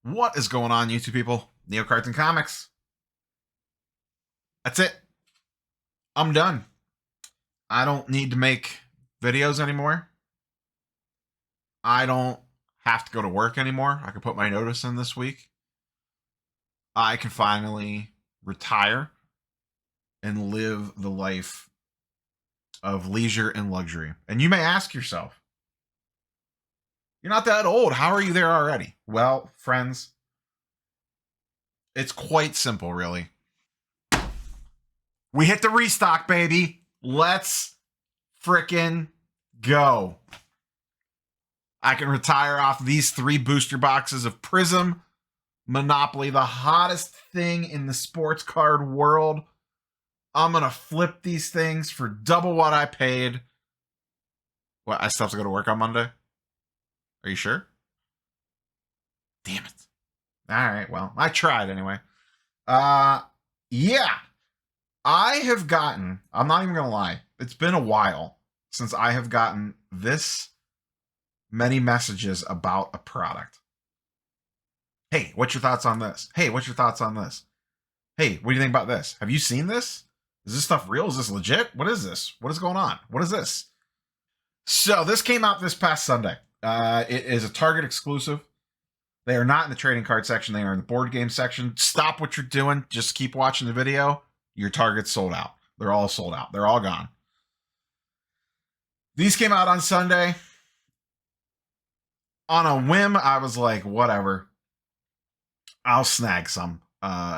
What is going on, YouTube people? Neo Cards and Comics. That's it. I'm done. I don't need to make videos anymore. I don't have to go to work anymore. I can put my notice in this week. I can finally retire and live the life of leisure and luxury. And you may ask yourself, you're not that old. How are you there already? Well, friends, it's quite simple, really. We hit the restock, baby. Let's frickin' go. I can retire off these 3 booster boxes of Prism Monopoly, the hottest thing in the sports card world. I'm going to flip these things for double what I paid. What, I still have to go to work on Monday? Are you sure? Damn it. All right, well, I tried anyway. Yeah. I have gotten, I'm not even going to lie, it's been a while since I have gotten this many messages about a product. Hey, what's your thoughts on this? Hey, what's your thoughts on this? Hey, what do you think about this? Have you seen this? Is this stuff real? Is this legit? What is this? What is going on? What is this? So this came out this past Sunday. It is a Target exclusive. They are not in the trading card section. They are in the board game section. Stop what you're doing. Just keep watching the video. Your Target's sold out. They're all sold out. They're all gone. These came out on Sunday. On a whim, I was like, whatever. I'll snag some.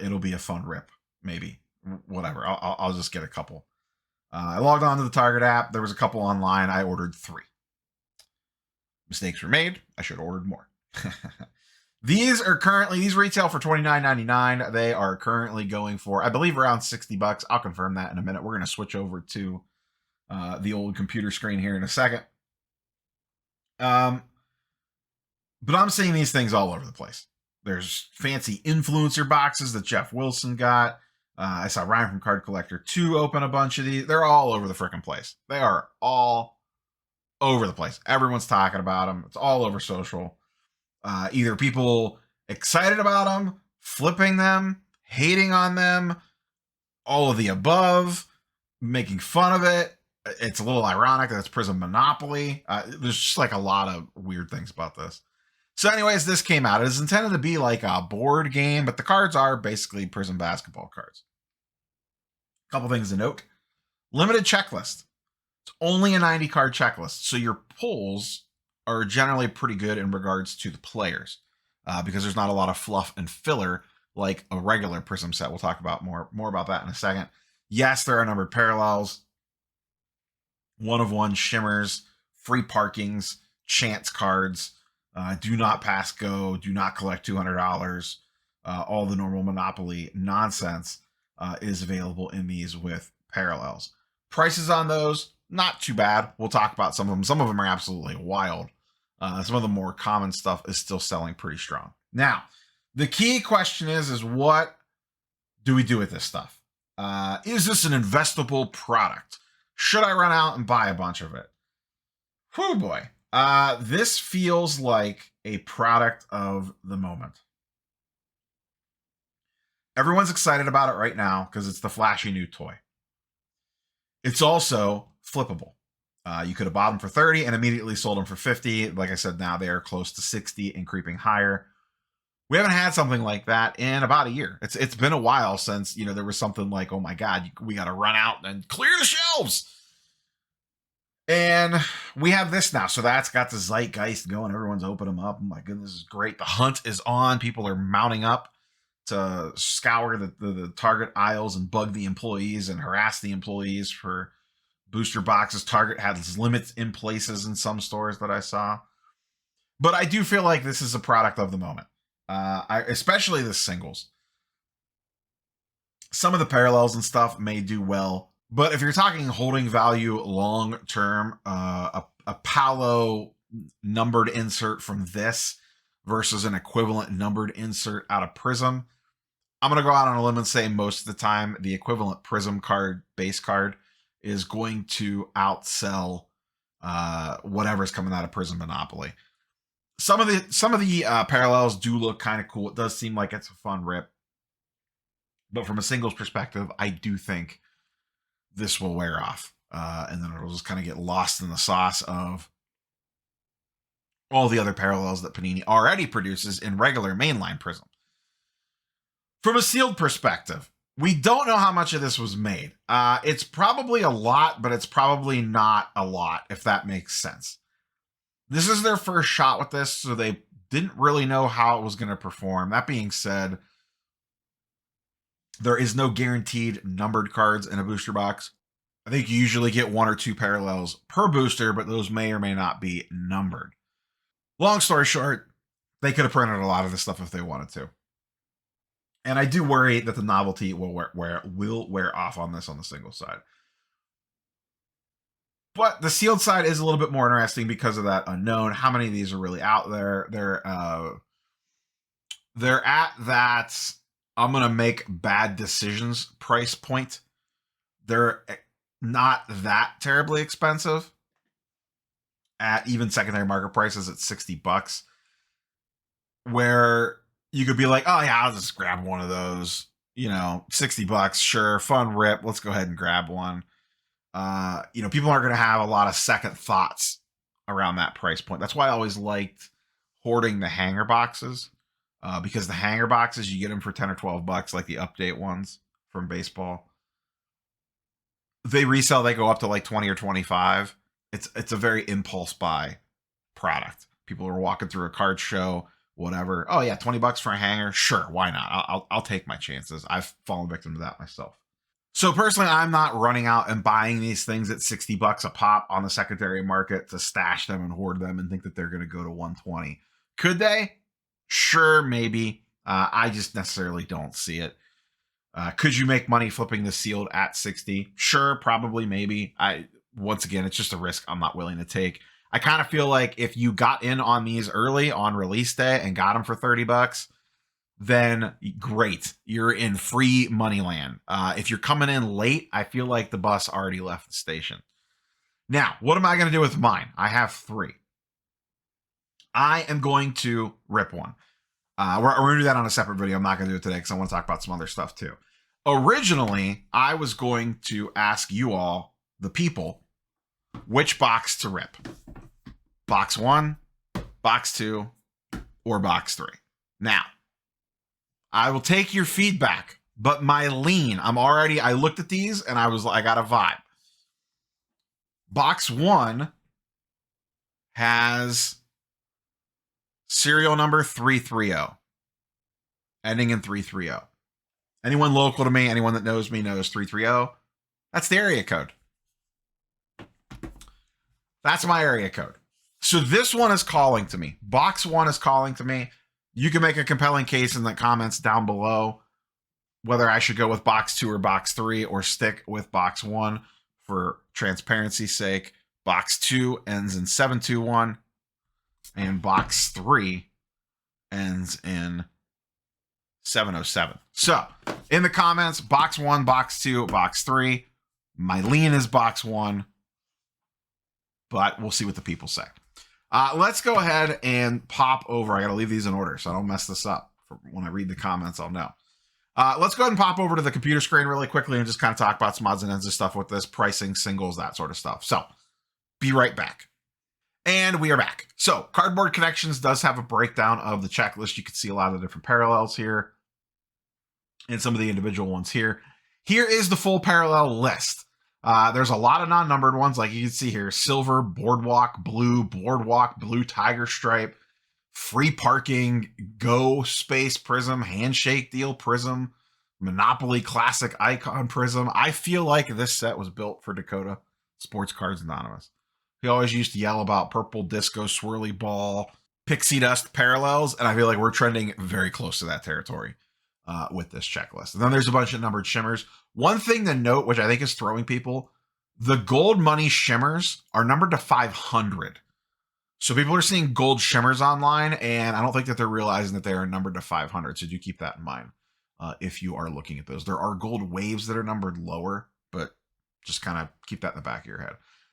It'll be a fun rip. Maybe. Whatever. I'll just get a couple. I logged on to the Target app. There was a couple online. I ordered 3. Mistakes were made. I should have ordered more. These retail for $29.99. They are currently going for, I believe, around $60. I'll confirm that in a minute. We're going to switch over to the old computer screen here in a second. But I'm seeing these things all over the place. There's fancy influencer boxes that Jeff Wilson got. I saw Ryan from Card Collector 2 open a bunch of these. They're all over the frickin' place. They are all over the place. Everyone's talking about them. It's all over social. Either people excited about them, flipping them, hating on them, all of the above, making fun of it. It's a little ironic that it's Prism Monopoly. There's just like a lot of weird things about this. So anyways, this came out. It is intended to be like a board game, but the cards are basically Prism basketball cards. A couple things to note. Limited checklist. It's only a 90 card checklist. So your pulls are generally pretty good in regards to the players because there's not a lot of fluff and filler like a regular Prism set. We'll talk about more about that in a second. Yes, there are numbered parallels, 1 of 1 shimmers, free parkings, chance cards, do not pass go, do not collect $200. All the normal Monopoly nonsense is available in these with parallels. Prices on those, not too bad. We'll talk about some of them. Some of them are absolutely wild. Some of the more common stuff is still selling pretty strong. Now, the key question is what do we do with this stuff? Is this an investable product? Should I run out and buy a bunch of it? Whew, boy. This feels like a product of the moment. Everyone's excited about it right now because it's the flashy new toy. It's also flippable. You could have bought them for 30 and immediately sold them for 50. Like I said, now they are close to 60 and creeping higher. We haven't had something like that in about a year. It's been a while since, there was something like, oh my God, we got to run out and clear the shelves. And we have this now. So that's got the zeitgeist going. Everyone's opening them up. Oh my goodness, this is great. The hunt is on. People are mounting up to scour the Target aisles and bug the employees and harass the employees for booster boxes. Target has limits in places in some stores that I saw. But I do feel like this is a product of the moment. Especially the singles. Some of the parallels and stuff may do well. But if you're talking holding value long term, a Paolo numbered insert from this versus an equivalent numbered insert out of Prism, I'm going to go out on a limb and say most of the time the equivalent Prism card, base card, is going to outsell whatever's coming out of Prism Monopoly. Some of the parallels do look kind of cool. It does seem like it's a fun rip. But from a singles perspective, I do think this will wear off. And then it'll just kind of get lost in the sauce of all the other parallels that Panini already produces in regular mainline Prism. From a sealed perspective, we don't know how much of this was made. It's probably a lot, but it's probably not a lot, if that makes sense. This is their first shot with this, so they didn't really know how it was going to perform. That being said, there is no guaranteed numbered cards in a booster box. I think you usually get 1 or 2 parallels per booster, but those may or may not be numbered. Long story short, they could have printed a lot of this stuff if they wanted to. And I do worry that the novelty will wear off on this on the single side. But the sealed side is a little bit more interesting because of that unknown. How many of these are really out there? They're at that I'm going to make bad decisions price point. They're not that terribly expensive at even secondary market prices at $60, where you could be like, oh yeah, I'll just grab one of those, $60, sure, fun rip. Let's go ahead and grab one. People aren't going to have a lot of second thoughts around that price point. That's why I always liked hoarding the hanger boxes, because the hanger boxes, you get them for 10 or $12, like the update ones from baseball. They resell, they go up to like 20 or 25. It's a very impulse buy product. People are walking through a card show, whatever. Oh yeah, $20 for a hanger. Sure, why not? I'll take my chances. I've fallen victim to that myself. So personally, I'm not running out and buying these things at $60 a pop on the secondary market to stash them and hoard them and think that they're going to go to 120. Could they? Sure, maybe. I just necessarily don't see it. Could you make money flipping the sealed at 60? Sure, probably, maybe. Once again, it's just a risk I'm not willing to take. I kind of feel like if you got in on these early on release day and got them for $30, then great. You're in free money land. If you're coming in late, I feel like the bus already left the station. Now, what am I going to do with mine? I have 3. I am going to rip one. We're going to do that on a separate video. I'm not going to do it today because I want to talk about some other stuff too. Originally, I was going to ask you all, the people, which box to rip. Box 1, box 2, or box 3. Now, I will take your feedback, but my lean, I looked at these and I got a vibe. Box 1 has serial number 330, ending in 330. Anyone local to me, anyone that knows me knows 330. That's the area code. That's my area code. So this one is calling to me. Box 1 is calling to me. You can make a compelling case in the comments down below whether I should go with box 2 or box 3 or stick with box 1 for transparency's sake. Box 2 ends in 721 and box 3 ends in 707. So in the comments, box 1, box 2, box 3. My lean is box 1, but we'll see what the people say. Let's go ahead and pop over. I got to leave these in order so I don't mess this up. When I read the comments, I'll know. Let's go ahead and pop over to the computer screen really quickly and just kind of talk about some odds and ends of stuff with this, pricing, singles, that sort of stuff. So be right back. And we are back. So Cardboard Connections does have a breakdown of the checklist. You can see a lot of the different parallels here and some of the individual ones here. Here is the full parallel list. There's a lot of non-numbered ones, like you can see here: Silver, Boardwalk, Blue Tiger Stripe, Free Parking, Go, Space Prism, Handshake Deal Prism, Monopoly Classic Icon Prism. I feel like this set was built for Dakota Sports Cards Anonymous. He always used to yell about Purple Disco, Swirly Ball, Pixie Dust parallels, and I feel like we're trending very close to that territory with this checklist. And then there's a bunch of numbered shimmers. One thing to note, which I think is throwing people, the gold money shimmers are numbered to 500. So people are seeing gold shimmers online, and I don't think that they're realizing that they are numbered to 500. So do keep that in mind if you are looking at those. There are gold waves that are numbered lower, but just kind of keep that in the back of your head.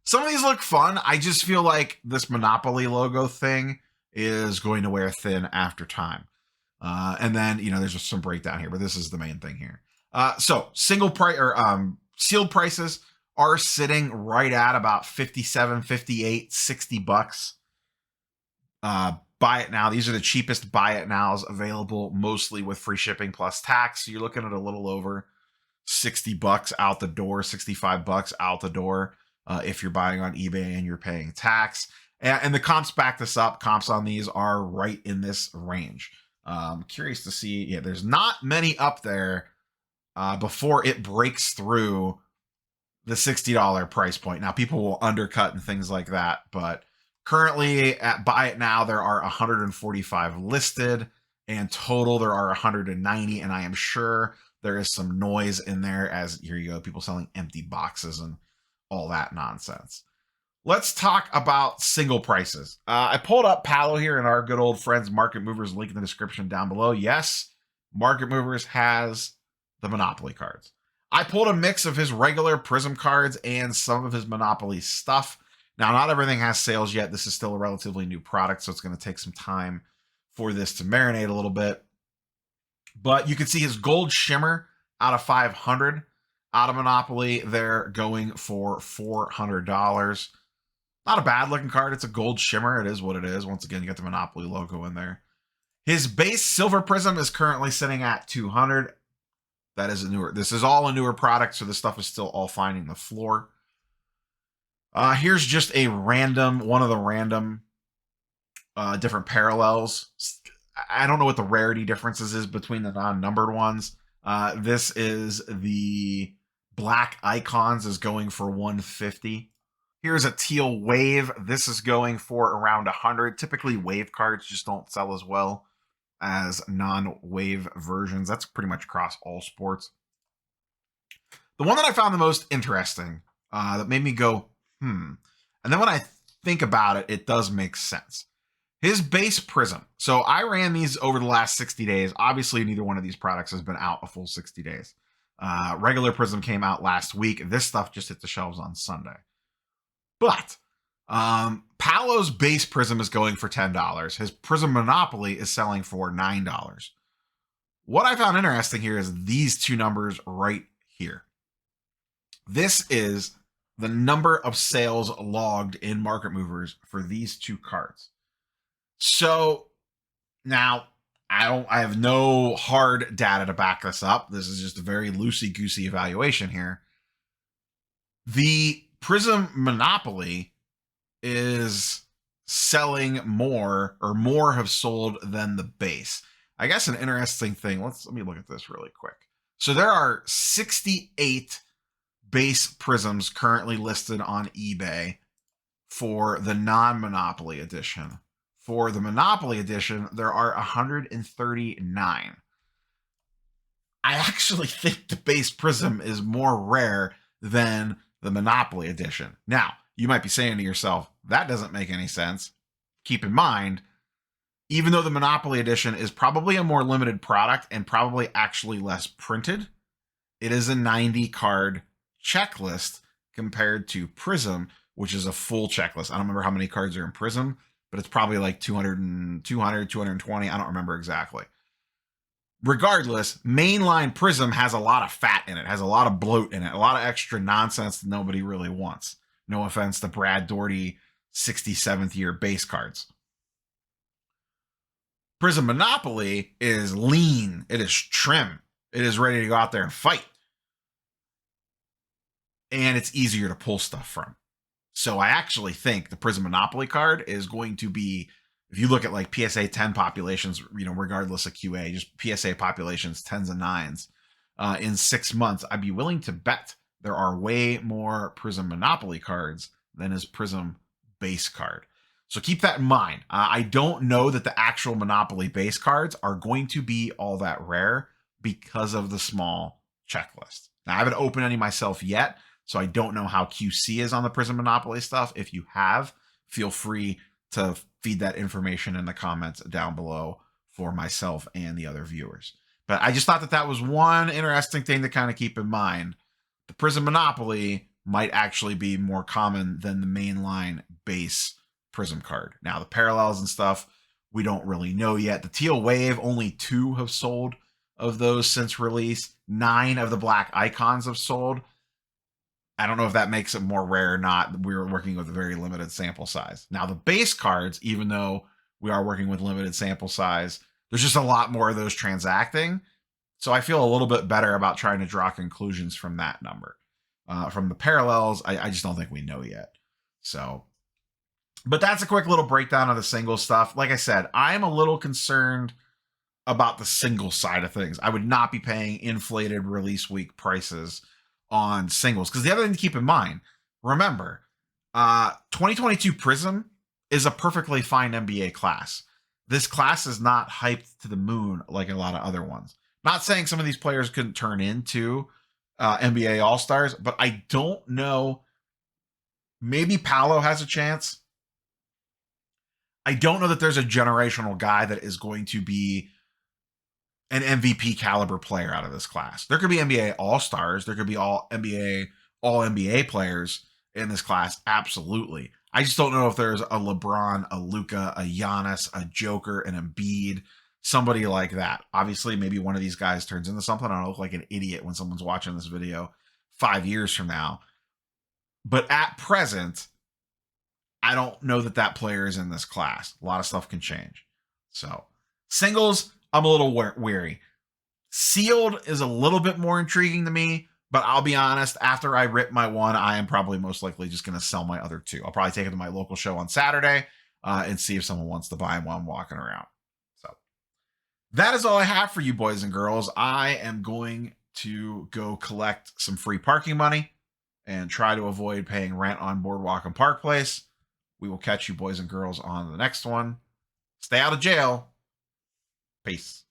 Some of these look fun. I just feel like this Monopoly logo thing is going to wear thin after time. And then, there's just some breakdown here, but this is the main thing here. So single price or sealed prices are sitting right at about 57, 58, 60 bucks. Buy it now. These are the cheapest buy it nows available, mostly with free shipping plus tax. So you're looking at a little over 60 bucks out the door, 65 bucks out the door if you're buying on eBay and you're paying tax. And the comps back this up. Comps on these are right in this range. Curious to see. Yeah, there's not many up there before it breaks through the $60 price point. Now, people will undercut and things like that, but currently at Buy It Now, there are 145 listed, and total there are 190, and I am sure there is some noise in there as here you go, people selling empty boxes and all that nonsense. Let's talk about single prices. I pulled up Palo here and our good old friends Market Movers, link in the description down below. Yes, Market Movers has the Monopoly cards. I pulled a mix of his regular Prism cards and some of his Monopoly stuff. Now, not everything has sales yet. This is still a relatively new product, so it's going to take some time for this to marinate a little bit. But you can see his Gold Shimmer out of 500. Out of Monopoly, they're going for $400. Not a bad looking card. It's a Gold Shimmer. It is what it is. Once again, you got the Monopoly logo in there. His base Silver Prism is currently sitting at 200. That is a newer. This is all a newer product, so this stuff is still all finding the floor. Here's just a random, one of the random different parallels. I don't know what the rarity differences is between the non-numbered ones. This is the Black Icons is going for 150. Here's a teal wave. This is going for around 100. Typically, wave cards just don't sell as well as non-wave versions. That's pretty much across all sports. The one that I found the most interesting, that made me go, and then when I think about it, it does make sense. His base Prism. So I ran these over the last 60 days. Obviously, neither one of these products has been out a full 60 days. Regular Prism came out last week. This stuff just hit the shelves on Sunday. But Palo's base Prism is going for $10. His Prism Monopoly is selling for $9. What I found interesting here is these two numbers right here. This is the number of sales logged in Market Movers for these two cards. So now I have no hard data to back this up. This is just a very loosey-goosey evaluation here. The Prism Monopoly is selling more, or more have sold than the base. I guess an interesting thing, let me look at this really quick. So there are 68 base Prisms currently listed on eBay for the non-Monopoly edition. For the Monopoly edition, there are 139. I actually think the base Prism is more rare than the Monopoly edition. Now, you might be saying to yourself, that doesn't make any sense. Keep in mind, even though the Monopoly edition is probably a more limited product and probably actually less printed, it is a 90 card checklist compared to Prism, which is a full checklist. I don't remember how many cards are in Prism, but it's probably like 200, 220. I don't remember exactly. Regardless, mainline Prism has a lot of fat in it, has a lot of bloat in it, a lot of extra nonsense that nobody really wants. No offense to Brad Doherty 67th year base cards. Prism Monopoly is lean. It is trim. It is ready to go out there and fight. And it's easier to pull stuff from. So I actually think the Prism Monopoly card is going to be, if you look at like PSA 10 populations, regardless of QA, just PSA populations, 10s and 9s, in 6 months, I'd be willing to bet there are way more Prism Monopoly cards than his Prism base card. So keep that in mind. I don't know that the actual Monopoly base cards are going to be all that rare because of the small checklist. Now, I haven't opened any myself yet, so I don't know how QC is on the Prism Monopoly stuff. If you have, feel free to feed that information in the comments down below for myself and the other viewers. But I just thought that that was one interesting thing to kind of keep in mind. The Prism Monopoly might actually be more common than the mainline base Prism card. Now, the parallels and stuff We don't really know yet. The teal wave, only 2 have sold of those since release. 9 of the black icons have sold. I don't know if that makes it more rare or not. We're working with a very limited sample size. Now, the base cards, even though we are working with limited sample size, there's just a lot more of those transacting. So I feel a little bit better about trying to draw conclusions from that number. From the parallels, I just don't think we know yet. So, but that's a quick little breakdown of the single stuff. Like I said, I'm a little concerned about the single side of things. I would not be paying inflated release week prices on singles. Because the other thing to keep in mind, remember, 2022 Prism is a perfectly fine NBA class. This class is not hyped to the moon like a lot of other ones. Not saying some of these players couldn't turn into NBA All-Stars, but I don't know. Maybe Paolo has a chance. I don't know that there's a generational guy that is going to be an MVP caliber player out of this class. There could be NBA All-Stars. There could be all NBA players in this class. Absolutely. I just don't know if there's a LeBron, a Luka, a Giannis, a Joker, an Embiid, somebody like that. Obviously, maybe one of these guys turns into something. I don't look like an idiot when someone's watching this video 5 years from now. But at present, I don't know that that player is in this class. A lot of stuff can change. So, singles, I'm a little weary. Sealed is a little bit more intriguing to me, but I'll be honest, after I rip my one, I am probably most likely just going to sell my other 2. I'll probably take it to my local show on Saturday and see if someone wants to buy them while I'm walking around. So that is all I have for you, boys and girls. I am going to go collect some free parking money and try to avoid paying rent on Boardwalk and Park Place. We will catch you, boys and girls, on the next one. Stay out of jail. Peace.